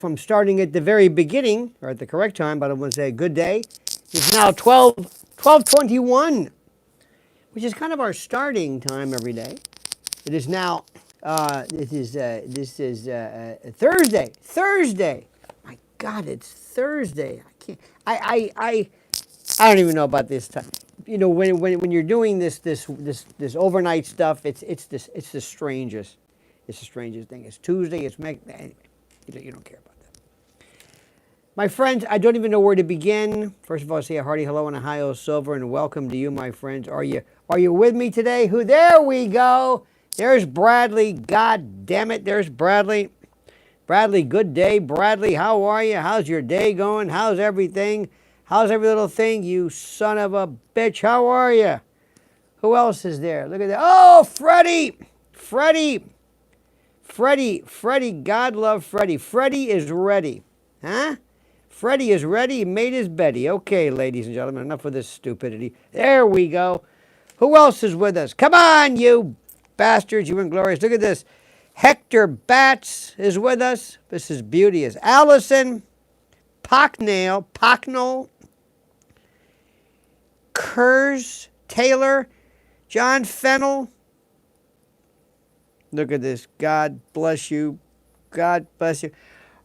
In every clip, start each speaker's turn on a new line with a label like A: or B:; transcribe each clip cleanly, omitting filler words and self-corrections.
A: from starting at the very beginning, or at the correct time, but I want to say good day. It's now 12:21, which is kind of our starting time every day. It is now, this is Thursday. Thursday. My God, it's Thursday. I can't, I don't even know about this time. You know, when you're doing this overnight stuff, it's the strangest. It's the strangest thing. It's Tuesday. Anyway, you don't care about that. My friends, I don't even know where to begin. First of all, I say a hearty hello and a hi-oh silver and welcome to you, my friends. Are you with me today? There we go. There's Bradley. God damn it. There's Bradley. Bradley, good day. Bradley, how are you? How's your day going? How's everything? How's every little thing? You son of a bitch. How are you? Who else is there? Look at that. Oh, Freddie. Freddie, God love Freddie. Freddie is ready. Huh? Freddie is ready. He made his Betty. Okay, ladies and gentlemen, enough of this stupidity. There we go. Who else is with us? Come on, you bastards, you inglorious. Look at this. Hector Batts is with us. This is beauteous. Allison, Pocknell, Kurz, Taylor, John Fennell. Look at this. God bless you. God bless you.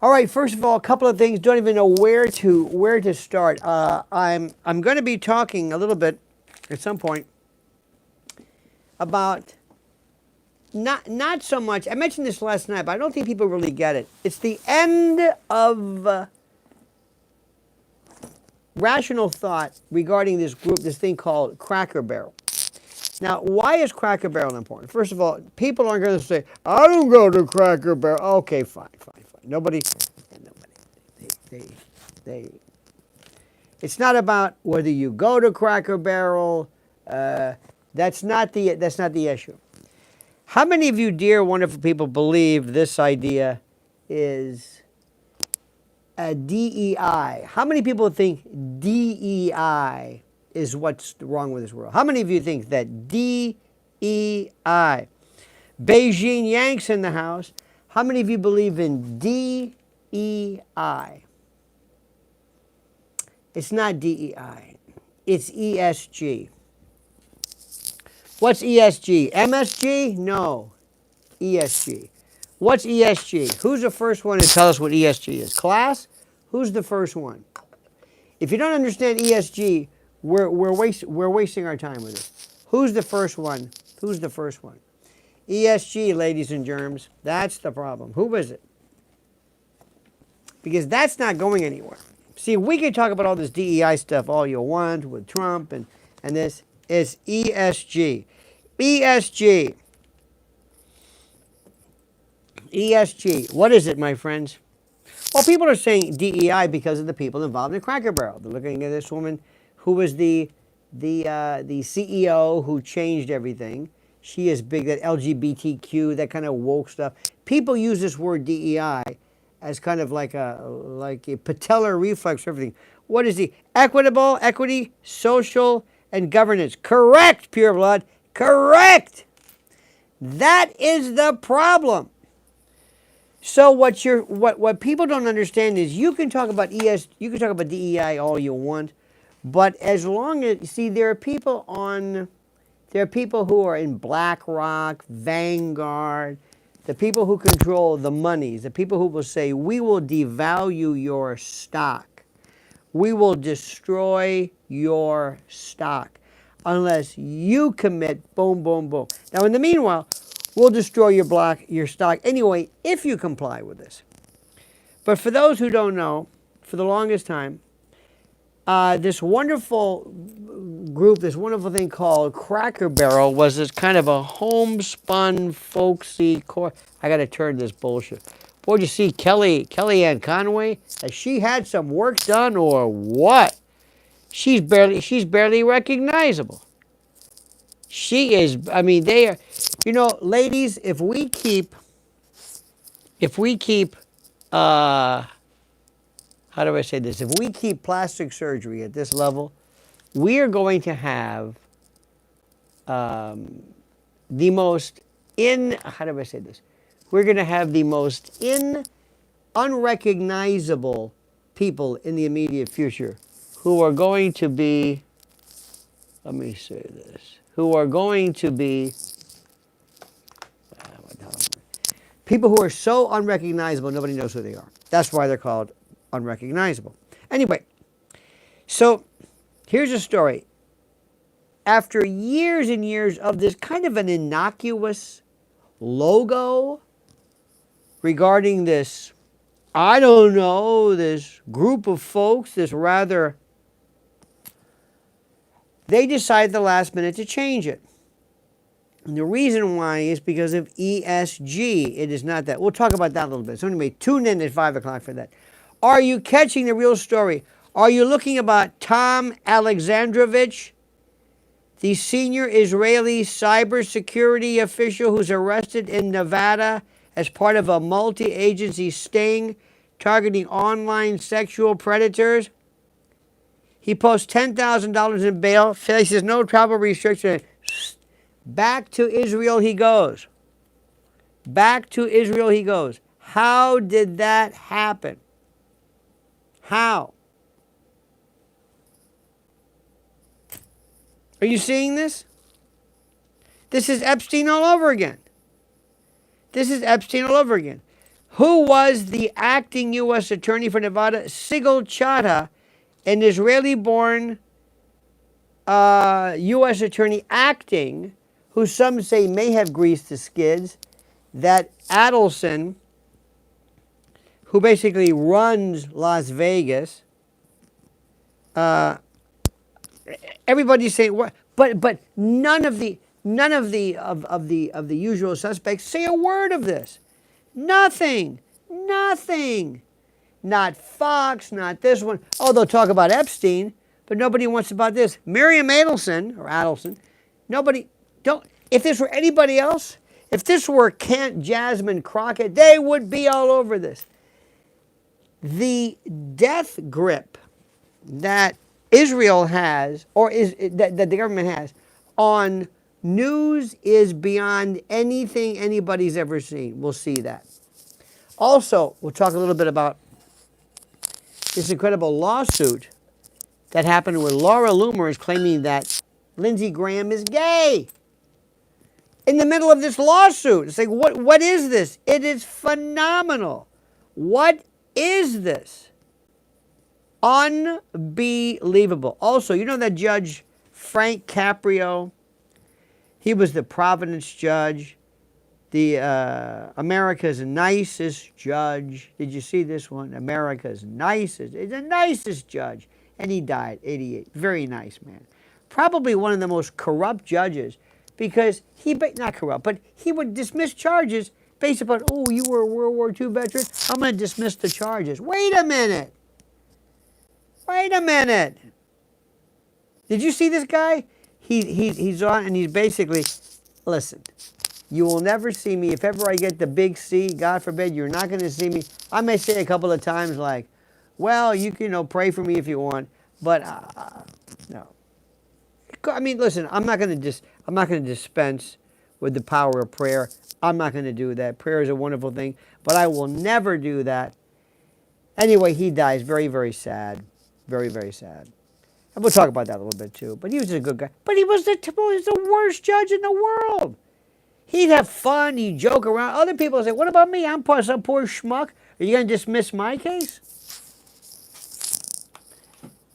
A: All right, first of all, a couple of things. Don't even know where to start. I'm going to be talking a little bit at some point about not so much. I mentioned this last night, but I don't think people really get it. It's the end of rational thought regarding this group, this thing called Cracker Barrel. Now, why is Cracker Barrel important? First of all, people aren't going to say, I don't go to Cracker Barrel. Okay, fine. Nobody. It's not about whether you go to Cracker Barrel. That's not the issue. How many of you, dear wonderful people, believe this idea is a DEI? How many people think DEI is what's wrong with this world? How many of you think that DEI? Beijing Yanks in the house. How many of you believe in DEI? It's not DEI. It's ESG. What's ESG? MSG? No. ESG. What's ESG? Who's the first one to tell us what ESG is? Class? Who's the first one? If you don't understand ESG, we're wasting our time with it. Who's the first one? ESG, ladies and germs. That's the problem. Who is it? Because that's not going anywhere. See, we can talk about all this DEI stuff all you want with Trump and this. Is ESG. ESG. What is it, my friends? Well, people are saying DEI because of the people involved in Cracker Barrel. They're looking at this woman who was the CEO who changed everything. She is big, that LGBTQ, that kind of woke stuff. People use this word DEI as kind of like a patellar reflex for everything. What is the equitable, equity, social, and governance? Correct, pure blood. Correct. That is the problem. So what people don't understand is you can talk about you can talk about DEI all you want, but as long as there are people who are in BlackRock, Vanguard, the people who control the monies, the people who will say, we will devalue your stock. We will destroy your stock unless you commit boom, boom, boom. Now, in the meanwhile, we'll destroy your stock anyway if you comply with this. But for those who don't know, for the longest time, this wonderful group, this wonderful thing called Cracker Barrel was this kind of a homespun, folksy I got to turn this bullshit. Boy, did you see Kellyanne Conway? Has she had some work done or what? She's barely recognizable. She is, they are, ladies, if we keep, how do I say this? If we keep plastic surgery at this level, we are going to have the most how do I say this? We're going to have the most unrecognizable people in the immediate future who are going to be, let me say this, who are going to be, people who are so unrecognizable, nobody knows who they are. That's why they're called unrecognizable. Anyway, so here's a story. After years and years of this kind of an innocuous logo regarding this, I don't know, this group of folks, this rather, they decided the last minute to change it. And the reason why is because of ESG. It is not that. We'll talk about that a little bit. So anyway, tune in at 5 o'clock for that. Are you catching the real story? Are you looking about Tom Alexandrovich, the senior Israeli cybersecurity official who's arrested in Nevada as part of a multi-agency sting targeting online sexual predators? He posts $10,000 in bail, faces no travel restriction. Back to Israel he goes. Back to Israel he goes. How did that happen? How? Are you seeing this? This is Epstein all over again. This is Epstein all over again. Who was the acting U.S. attorney for Nevada? Sigal Chattah, an Israeli-born U.S. attorney acting, who some say may have greased the skids, that Adelson, who basically runs Las Vegas, everybody's saying what, but none of the usual suspects say a word of this. Nothing. Not Fox, not this one. Oh, they'll talk about Epstein, but nobody wants about this. Miriam Adelson, nobody. If this were anybody else, if this were Kent, Jasmine Crockett, they would be all over this. The death grip that Israel has, or that the government has, on news is beyond anything anybody's ever seen. We'll see that. Also, we'll talk a little bit about this incredible lawsuit that happened where Laura Loomer is claiming that Lindsey Graham is gay. In the middle of this lawsuit. It's like, what is this? It is phenomenal. What is this? Unbelievable. Also, you know that Judge Frank Caprio? He was the Providence judge, the America's nicest judge. Did you see this one? America's nicest. He's the nicest judge. And he died, 88. Very nice man. Probably one of the most corrupt judges, because not corrupt, but he would dismiss charges based upon, oh, you were a World War II veteran? I'm going to dismiss the charges. Wait a minute. Did you see this guy? He's on, and he's basically, listen, you will never see me. If ever I get the big C, God forbid, you're not going to see me. I may say a couple of times like, well, you can pray for me if you want, but no. I mean, listen, I'm not going to dispense with the power of prayer. I'm not going to do that. Prayer is a wonderful thing, but I will never do that. Anyway, he dies. Very, very sad. Very, very sad. And we'll talk about that a little bit too. But he was a good guy. But he was the worst judge in the world. He'd have fun. He'd joke around. Other people say, what about me? I'm some poor schmuck. Are you going to dismiss my case?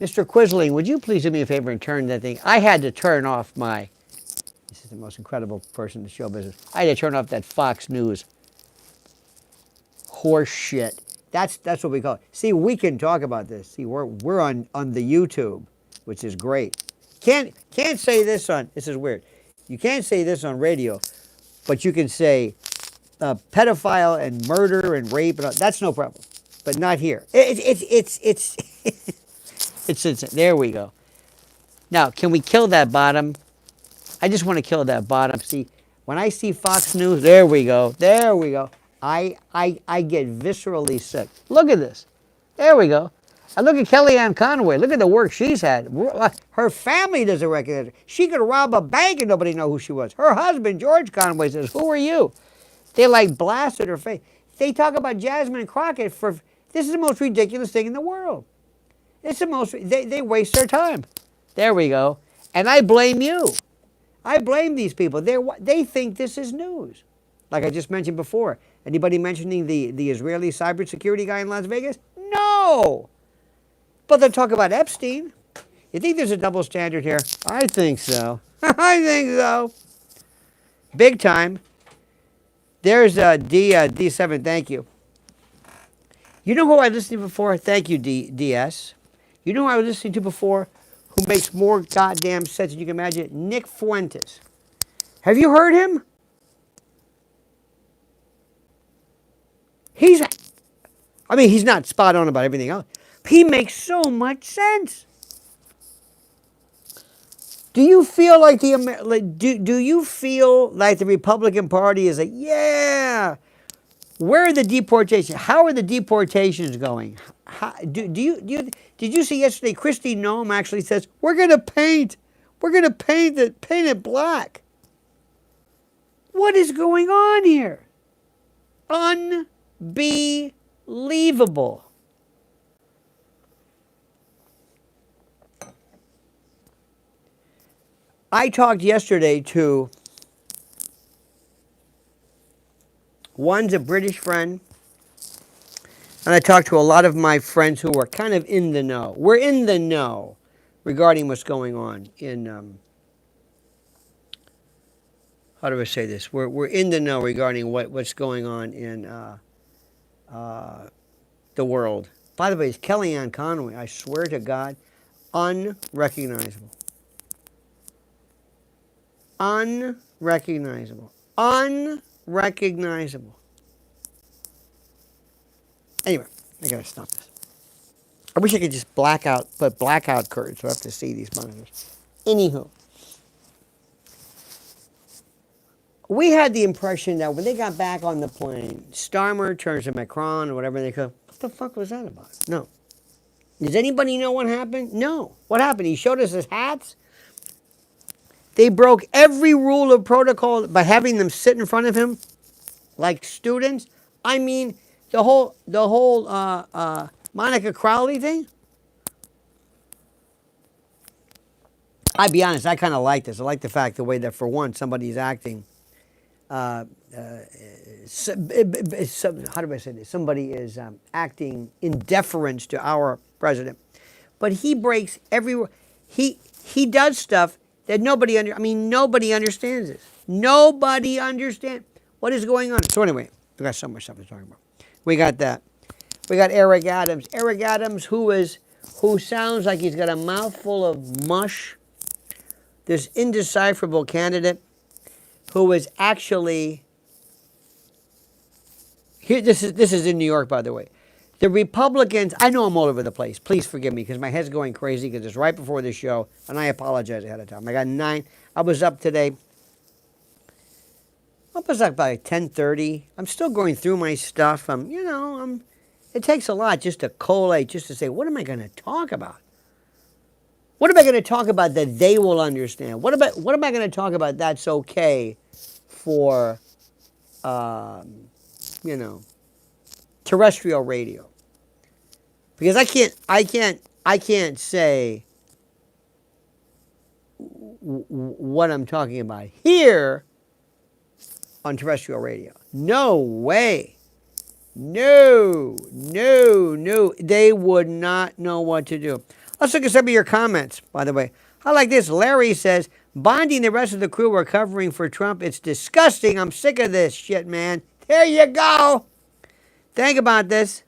A: Mr. Quisling, would you please do me a favor and turn that thing? I had to turn off my, this is the most incredible person in the show business. I had to turn off that Fox News horse shit. That's what we call it. See, we can talk about this. See, we're on the YouTube, which is great. Can't say this on, this is weird. You can't say this on radio, but you can say pedophile and murder and rape. And all, that's no problem, but not here. It's there we go. Now, can we kill that bottom? I just want to kill that bottom. See, when I see Fox News, there we go. I get viscerally sick. Look at this. There we go. And look at Kellyanne Conway. Look at the work she's had. Her family doesn't recognize her. She could rob a bank and nobody know who she was. Her husband, George Conway, says, who are you? They blasted her face. They talk about Jasmine Crockett for, this is the most ridiculous thing in the world. It's the most, they waste their time. There we go. And I blame you. I blame these people. They think this is news. Like I just mentioned before. Anybody mentioning the Israeli cybersecurity guy in Las Vegas? No. But they'll talk about Epstein. You think there's a double standard here? I think so. I think so. Big time. There's D7, thank you. You know who I listened to before? Thank you, DS. You know who I was listening to before who makes more goddamn sense than you can imagine? Nick Fuentes. Have you heard him? He's not spot on about everything else. He makes so much sense. Do you feel like do you feel like the Republican Party is like, yeah, where are the deportations? How are the deportations going? Did you see yesterday? Kristi Noem actually says we're going to paint it black. What is going on here? Unbelievable. I talked yesterday to, one's a British friend, and I talked to a lot of my friends who are kind of in the know. We're in the know regarding what's going on in, how do I say this? We're in the know regarding what's going on in the world. By the way, it's Kellyanne Conway. I swear to God, unrecognizable. Unrecognizable. Unrecognizable. Anyway, I gotta stop this. I wish I could just put blackout curtains so I have to see these monitors. Anywho, we had the impression that when they got back on the plane, Starmer turns to Macron or whatever, they go, what the fuck was that about? No. Does anybody know what happened? No. What happened? He showed us his hats. They broke every rule of protocol by having them sit in front of him like students. I mean, the whole Monica Crowley thing. I'll be honest, I kind of like this. I like the fact, the way that for once somebody's acting. How do I say this? Somebody is acting in deference to our president, but he breaks every. He does stuff that nobody understands this. Nobody understands what is going on. So anyway, we got so much stuff to talk about. We got that. We got Eric Adams. Eric Adams, who sounds like he's got a mouthful of mush. This indecipherable candidate who is actually here. This is in New York, by the way. The Republicans, I know I'm all over the place. Please forgive me because my head's going crazy because it's right before the show, and I apologize ahead of time. I got 9. I was up today. I was up by 10:30. I'm still going through my stuff. It takes a lot just to collate, just to say, what am I going to talk about? What am I going to talk about that they will understand? What am I going to talk about that's okay for, terrestrial radio? Because I can't say what I'm talking about here on terrestrial radio. No way. No. They would not know what to do. Let's look at some of your comments, by the way. I like this. Larry says, bonding the rest of the crew we're covering for Trump. It's disgusting. I'm sick of this shit, man. There you go. Think about this.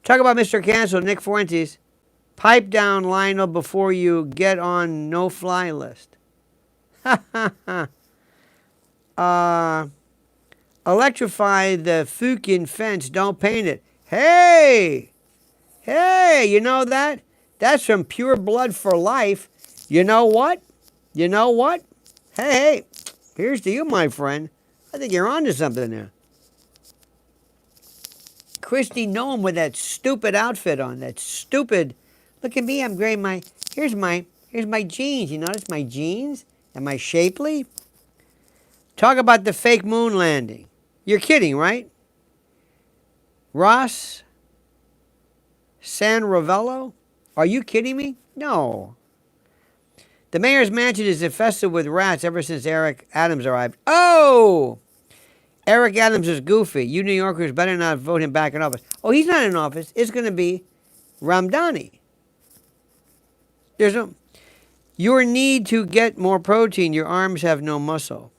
A: Talk about Mr. Cancel, Nick Fuentes. Pipe down, Lionel, before you get on no-fly list. Electrify the Fukin fence. Don't paint it. Hey, you know that? That's from Pure Blood for Life. You know what? Hey, here's to you, my friend. I think you're onto something there. Kristi Noem with that stupid outfit on. That stupid. Look at me. I'm wearing here's my jeans. You notice my jeans? Am I shapely? Talk about the fake moon landing. You're kidding, right? Ross San Ravello? Are you kidding me? No. The mayor's mansion is infested with rats ever since Eric Adams arrived. Oh! Eric Adams is goofy. You New Yorkers better not vote him back in office. Oh, he's not in office. It's going to be Ramdani. There's no... Your need to get more protein. Your arms have no muscle.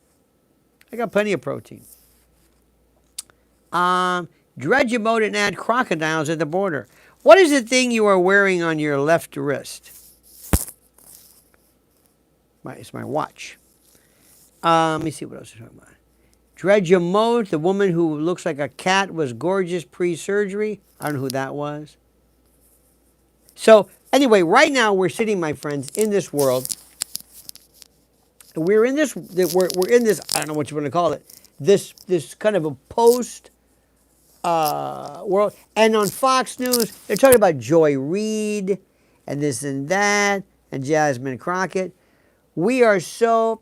A: I got plenty of protein. Dredge a boat and add crocodiles at the border. What is the thing you are wearing on your left wrist? It's my watch. Let me see what else we're talking about. Dredge a moat. The woman who looks like a cat was gorgeous pre-surgery. I don't know who that was. So anyway, right now we're sitting, my friends, in this world. We're in this. We're in this. I don't know what you want to call it. This kind of a post world. And on Fox News, they're talking about Joy Reid and this and that and Jasmine Crockett. We are so.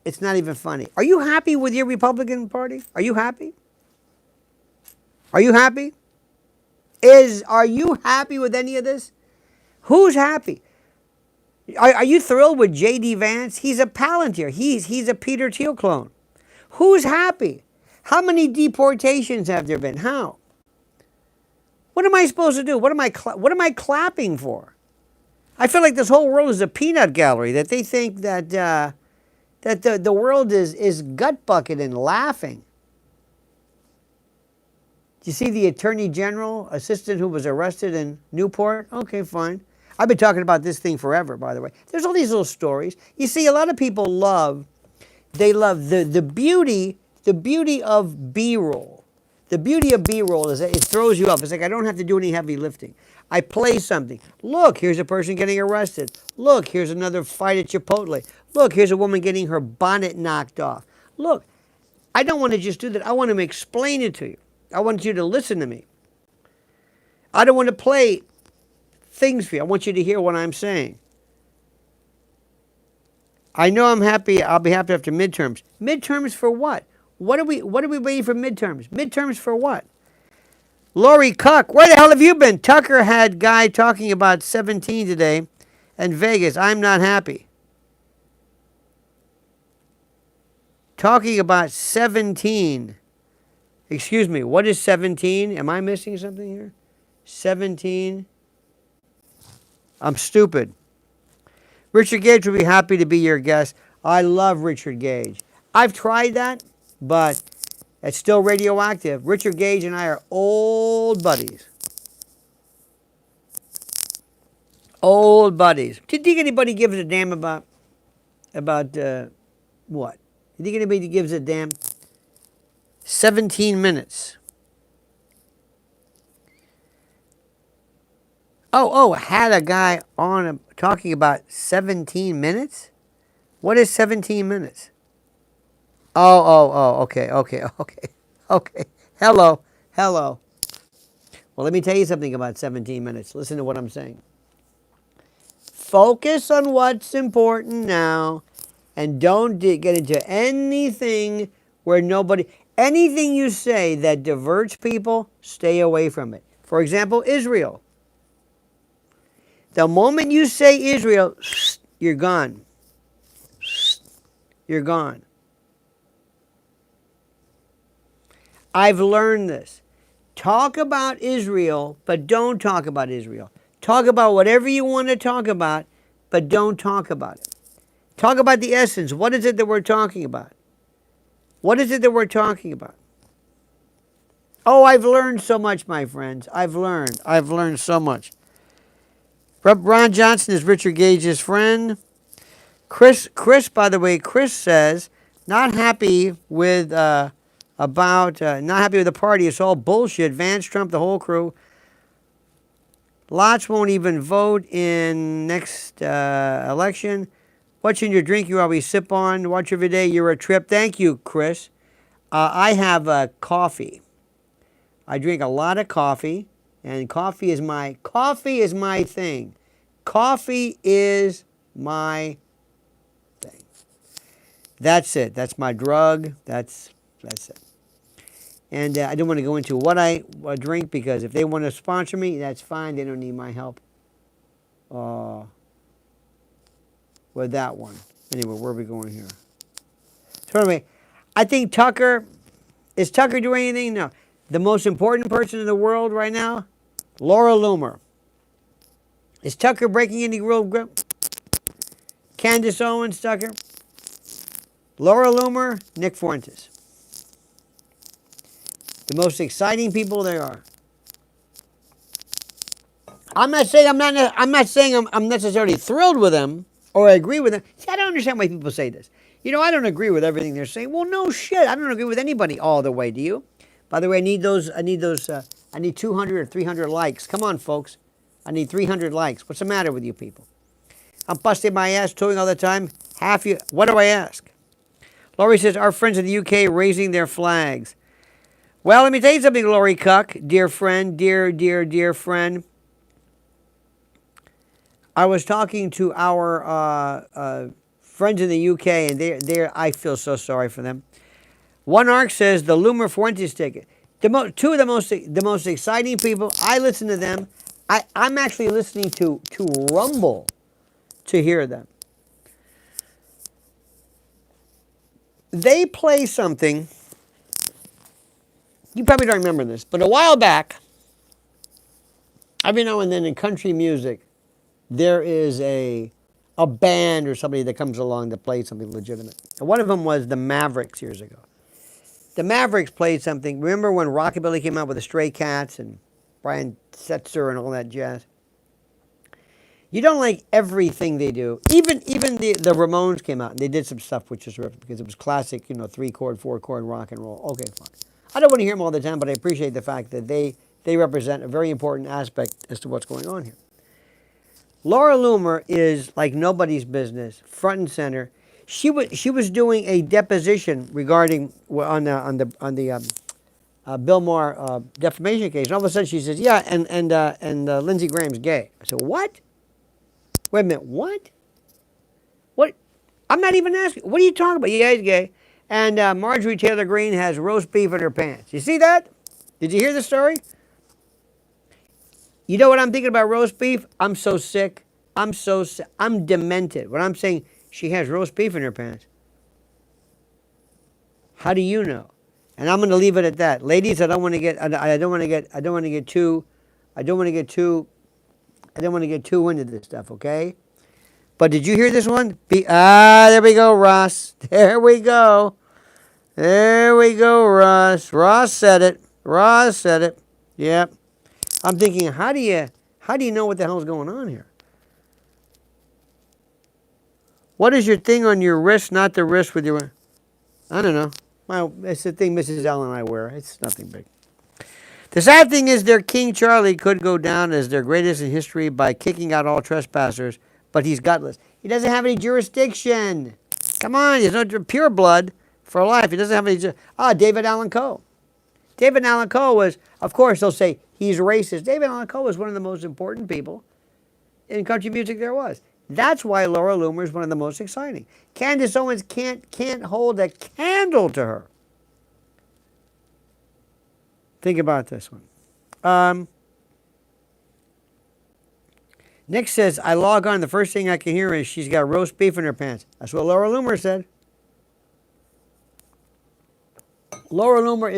A: It's not even funny. Are you happy with your Republican Party? Are you happy? Are you happy? Are you happy with any of this? Who's happy? Are you thrilled with J.D. Vance? He's a Palantir. He's a Peter Thiel clone. Who's happy? How many deportations have there been? How? What am I supposed to do? What am I clapping for? I feel like this whole world is a peanut gallery. That they think that the world is gut bucket and laughing. Do you see the Attorney General assistant who was arrested in Newport? Okay, fine. I've been talking about this thing forever, by the way. There's all these little stories. You see, a lot of people love the beauty of B-roll. The beauty of B-roll is that it throws you up. It's like I don't have to do any heavy lifting. I play something. Look, here's a person getting arrested. Look, here's another fight at Chipotle. Look, here's a woman getting her bonnet knocked off. Look, I don't want to just do that. I want to explain it to you. I want you to listen to me. I don't want to play things for you. I want you to hear what I'm saying. I know I'm happy. I'll be happy after midterms. Midterms for what? What are we waiting for midterms? Midterms for what? Lori Cuck, where the hell have you been? Tucker had guy talking about 17 today and Vegas. I'm not happy. Talking about 17. Excuse me, what is 17? Am I missing something here? 17. I'm stupid. Richard Gage will be happy to be your guest. I love Richard Gage. I've tried that, but it's still radioactive. Richard Gage and I are old buddies. Old buddies. Do you think anybody gives a damn about what? Do you think anybody gives a damn? 17 minutes. Had a guy on talking about 17 minutes? What is 17 minutes? Okay. Hello. Well, let me tell you something about 17 minutes. Listen to what I'm saying. Focus on what's important now and don't get into anything where anything you say that diverts people, stay away from it. For example, Israel. The moment you say Israel, you're gone. You're gone. I've learned this. Talk about Israel, but don't talk about Israel. Talk about whatever you want to talk about, but don't talk about it. Talk about the essence. What is it that we're talking about? What is it that we're talking about? Oh, I've learned so much, my friends. I've learned so much. Ron Johnson is Richard Gage's friend. Chris, by the way, Chris says, not happy with not happy with the party. It's all bullshit. Vance, Trump, the whole crew. Lots won't even vote in next election. What's in your drink you always sip on? Watch every day. You're a trip. Thank you, Chris. I have coffee. I drink a lot of coffee, and coffee is my thing. Coffee is my thing. That's it. That's my drug. That's it. And I don't want to go into what I drink, because if they want to sponsor me, that's fine. They don't need my help with that one. Anyway, where are we going here? So anyway, I think is Tucker doing anything? No. The most important person in the world right now, Laura Loomer. Is Tucker breaking any world grip? Candace Owens, Tucker. Laura Loomer, Nick Fuentes. The most exciting people there are. I'm not saying I'm necessarily thrilled with them or I agree with them. See, I don't understand why people say this. You know, I don't agree with everything they're saying. Well, no shit. I don't agree with anybody all the way. Do you? By the way, I need 200 or 300 likes. Come on, folks. I need 300 likes. What's the matter with you people? I'm busting my ass towing all the time. Half you. What do I ask? Laurie says, our friends in the UK raising their flags. Well, let me tell you something, Laurie Cuck, dear friend, dear friend. I was talking to our friends in the UK, and I feel so sorry for them. One arc says the Loomer Fuentes ticket. Two of the most exciting people. I listen to them. I'm actually listening to Rumble to hear them. They play something. You probably don't remember this, but a while back, every now and then in country music, there is a band or somebody that comes along to play something legitimate. And one of them was the Mavericks years ago. The Mavericks played something. Remember when Rockabilly came out with the Stray Cats and Brian Setzer and all that jazz? You don't like everything they do. Even the Ramones came out and they did some stuff which is terrific because it was classic, 3-chord, 4-chord rock and roll. Okay, fine. I don't want to hear them all the time, but I appreciate the fact that they represent a very important aspect as to what's going on here. Laura Loomer is like nobody's business, front and center. She was doing a deposition regarding on the Bill Maher defamation case, and all of a sudden she says, "Yeah, and Lindsey Graham's gay." I said, "What? Wait a minute, what? What? I'm not even asking. What are you talking about? Yeah, he's gay." And Marjorie Taylor Greene has roast beef in her pants. You see that? Did you hear the story? You know what I'm thinking about roast beef? I'm so sick. I'm demented. When I'm saying she has roast beef in her pants. How do you know? And I'm going to leave it at that. Ladies, I don't want to get too into this stuff, okay? But did you hear this one? There we go, Ross. There we go, Ross. Ross said it. Yep. I'm thinking, how do you know what the hell's going on here? What is your thing on your wrist, not the wrist with your... I don't know. Well, it's the thing Mrs. Ellen and I wear. It's nothing big. The sad thing is their King Charlie could go down as their greatest in history by kicking out all trespassers, but he's gutless. He doesn't have any jurisdiction. Come on, he's not pure blood for life. He doesn't have any... David Allan Coe. David Allan Coe was, of course, they'll say he's racist. David Allan Coe was one of the most important people in country music there was. That's why Laura Loomer is one of the most exciting. Candace Owens can't hold a candle to her. Think about this one. Nick says, I log on, the first thing I can hear is she's got roast beef in her pants. That's what Laura Loomer said. Laura Loomer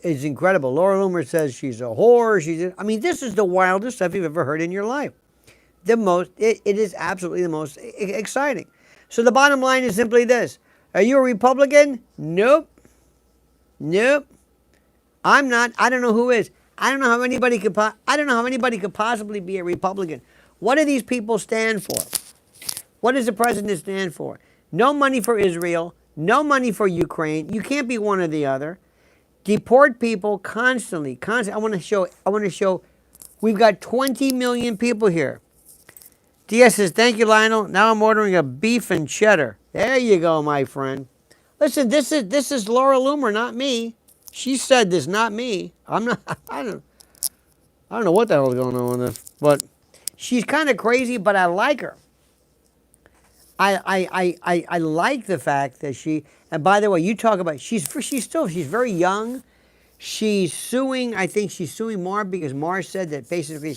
A: is incredible. Laura Loomer says she's a whore. This is the wildest stuff you've ever heard in your life. It is absolutely the most exciting. So the bottom line is simply this. Are you a Republican? Nope. I'm not. I don't know who is. I don't know how anybody could possibly be a Republican. What do these people stand for? What does the president stand for? No money for Israel, no money for Ukraine. You can't be one or the other. Deport people constantly. I want to show we've got 20 million people here. DS says, thank you, Lionel. Now I'm ordering a beef and cheddar. There you go, my friend. Listen, this is Laura Loomer, not me. She said this, not me. I don't know what the hell is going on with this, but she's kind of crazy, but I like her. I like the fact that she, and by the way, you talk about, she's very young. She's suing, I think she's suing Marr because Marr said that basically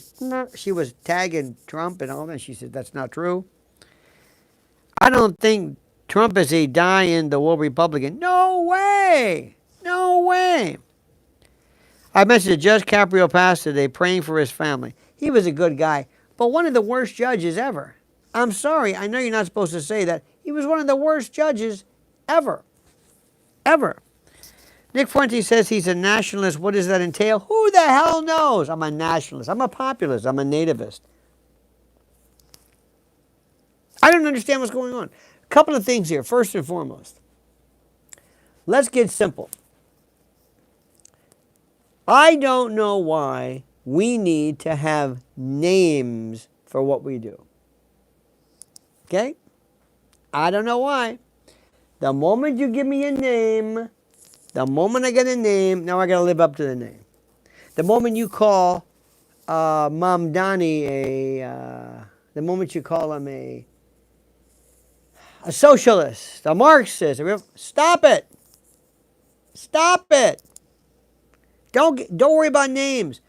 A: she was tagging Trump and all that. She said that's not true. I don't think Trump is a die-in-the-wool Republican. No way! No way! I mentioned that Judge Caprio passed today, praying for his family. He was a good guy, but one of the worst judges ever. I'm sorry, I know you're not supposed to say that. He was one of the worst judges ever. Ever. Nick Fuente says he's a nationalist. What does that entail? Who the hell knows? I'm a nationalist. I'm a populist. I'm a nativist. I don't understand what's going on. A couple of things here. First and foremost, let's get simple. I don't know why we need to have names for what we do. Okay? I don't know why. The moment you give me a name, the moment I get a name, now I got to live up to the name. The moment you call Mamdani the moment you call him a socialist, a Marxist, stop it. Stop it. Don't worry about names.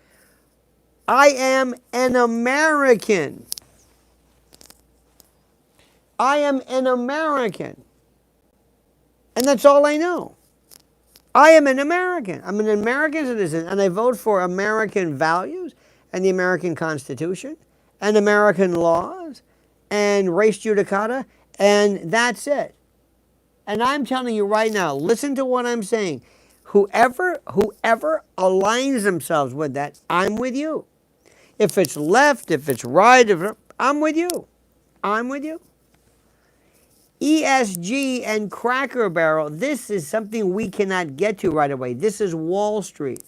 A: I am an American. I am an American. And that's all I know. I am an American. I'm an American citizen, and I vote for American values and the American Constitution and American laws and race judicata, and that's it. And I'm telling you right now, listen to what I'm saying. Whoever aligns themselves with that, I'm with you. If it's left, if it's right, I'm with you. I'm with you. ESG and Cracker Barrel, this is something we cannot get to right away. This is Wall Street.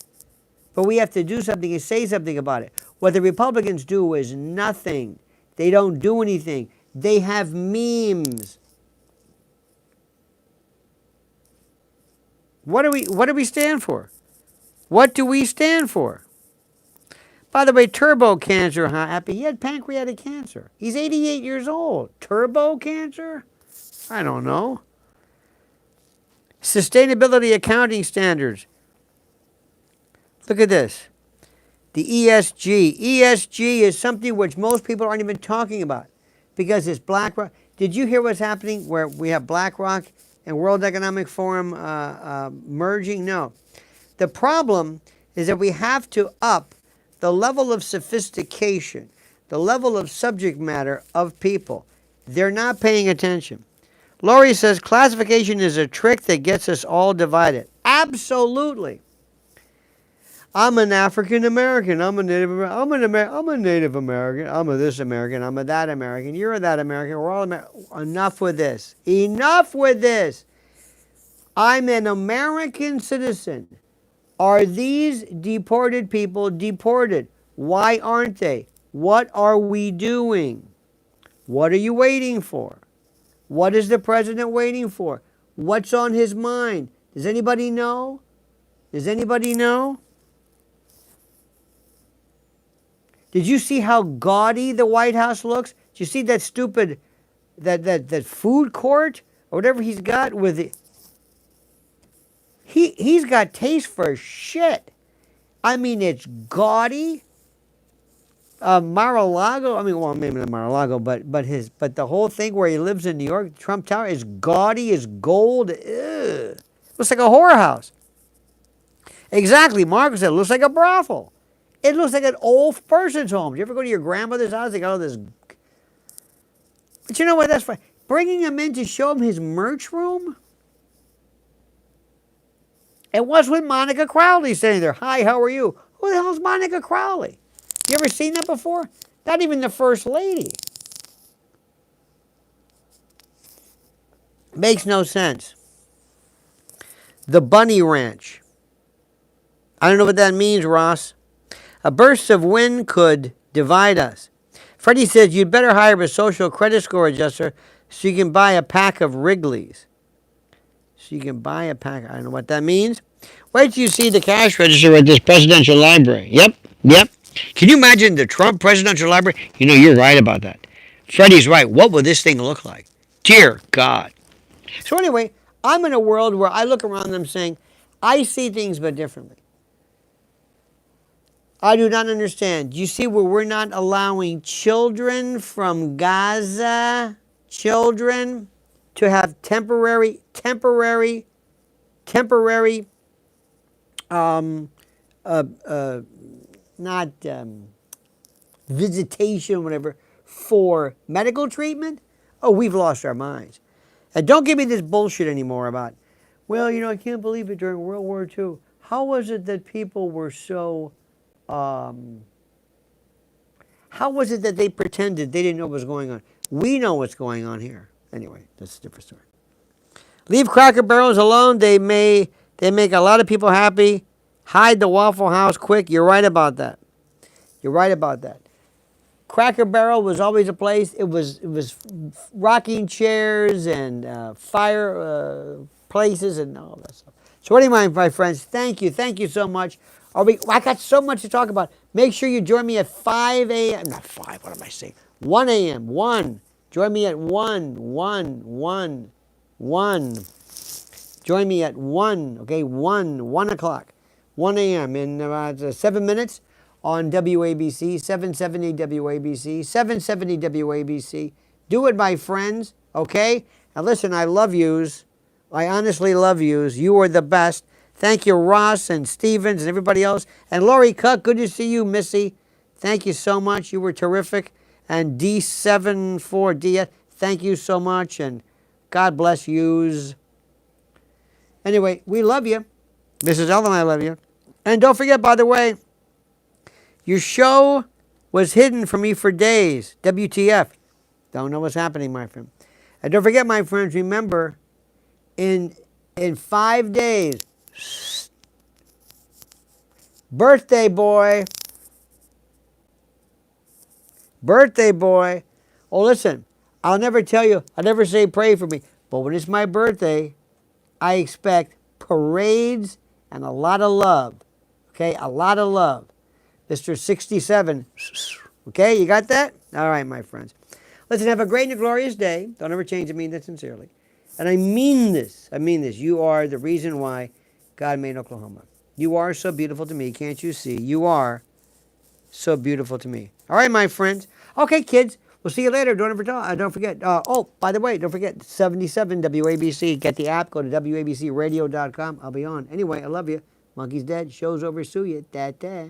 A: But we have to do something and say something about it. What the Republicans do is nothing. They don't do anything. They have memes. What do we stand for? What do we stand for? By the way, turbo cancer, huh, Happy? He had pancreatic cancer. He's 88 years old. Turbo cancer? I don't know. Sustainability accounting standards. Look at this. The ESG. ESG is something which most people aren't even talking about because it's BlackRock. Did you hear what's happening where we have BlackRock and World Economic Forum merging? No. The problem is that we have to up the level of sophistication, the level of subject matter of people. They're not paying attention. Laurie says classification is a trick that gets us all divided. Absolutely. I'm an African American. I'm a Native American. I'm a Native American. I'm a this American. I'm a that American. You're a that American. We're all American. Enough with this. Enough with this. I'm an American citizen. Are these deported people deported? Why aren't they? What are we doing? What are you waiting for? What is the president waiting for? What's on his mind? Does anybody know? Does anybody know? Did you see how gaudy the White House looks? Did you see that stupid, that food court or whatever he's got with it? He's got taste for shit. I mean, it's gaudy. Mar-a-Lago, I mean, well, maybe not Mar-a-Lago, but the whole thing where he lives in New York, Trump Tower, is gaudy, is gold. Ugh. Looks like a whorehouse. Exactly, Marcus said, it looks like a brothel. It looks like an old person's home. Do you ever go to your grandmother's house? They got all this. But you know what? That's fine. Bringing him in to show him his merch room? And what's with Monica Crowley sitting there? Hi, how are you? Who the hell's Monica Crowley? You ever seen that before? Not even the First Lady. Makes no sense. The Bunny Ranch. I don't know what that means, Ross. A burst of wind could divide us. Freddie says you'd better hire a social credit score adjuster so you can buy a pack of Wrigley's. So you can buy a pack. I don't know what that means. Wait till you see the cash register at this presidential library. Yep. Can you imagine the Trump presidential library? You know, you're right about that. Freddie's right. What would this thing look like? Dear God. So anyway, I'm in a world where I look around and I'm saying, I see things but differently. I do not understand. You see where we're not allowing children from Gaza, children, to have temporary, um, not visitation, whatever, for medical treatment? Oh, we've lost our minds. And don't give me this bullshit anymore about, well, I can't believe it during World War II. How was it that people were so, how was it that they pretended they didn't know what was going on? We know what's going on here. Anyway, that's a different story. Leave Cracker Barrels alone. They make a lot of people happy. Hide the Waffle House quick. You're right about that. You're right about that. Cracker Barrel was always a place. It was rocking chairs and fire places and all that stuff. So anyway, my friends, thank you so much. I got so much to talk about. Make sure you join me at 5 a.m. Not 5, what am I saying? 1 a.m. 1. Join me at 1. Join me at 1, okay? 1 o'clock. 1 a.m. in about 7 minutes on WABC, 770 WABC, 770 WABC. Do it, my friends, okay? Now listen, I love yous. I honestly love yous. You are the best. Thank you, Ross and Stevens and everybody else. And Lori Cook, good to see you, Missy. Thank you so much. You were terrific. And D74D, thank you so much. And God bless yous. Anyway, we love you. Mrs. Ellen, I love you. And don't forget, by the way, your show was hidden from me for days. WTF. Don't know what's happening, my friend. And don't forget, my friends, remember, in 5 days, birthday boy. Birthday boy. Oh, listen, I'll never tell you, I'll never say pray for me. But when it's my birthday, I expect parades and a lot of love. Okay, a lot of love. Mr. 67. Okay, you got that? All right, my friends. Listen, have a great and a glorious day. Don't ever change. I mean that sincerely. And I mean this. I mean this. You are the reason why God made Oklahoma. You are so beautiful to me. Can't you see? You are so beautiful to me. All right, my friends. Okay, kids. We'll see you later. Don't forget. By the way, don't forget 77 WABC. Get the app. Go to WABCradio.com. I'll be on. Anyway, I love you. Monkey's dead. Show's over. Sue you. Da-da.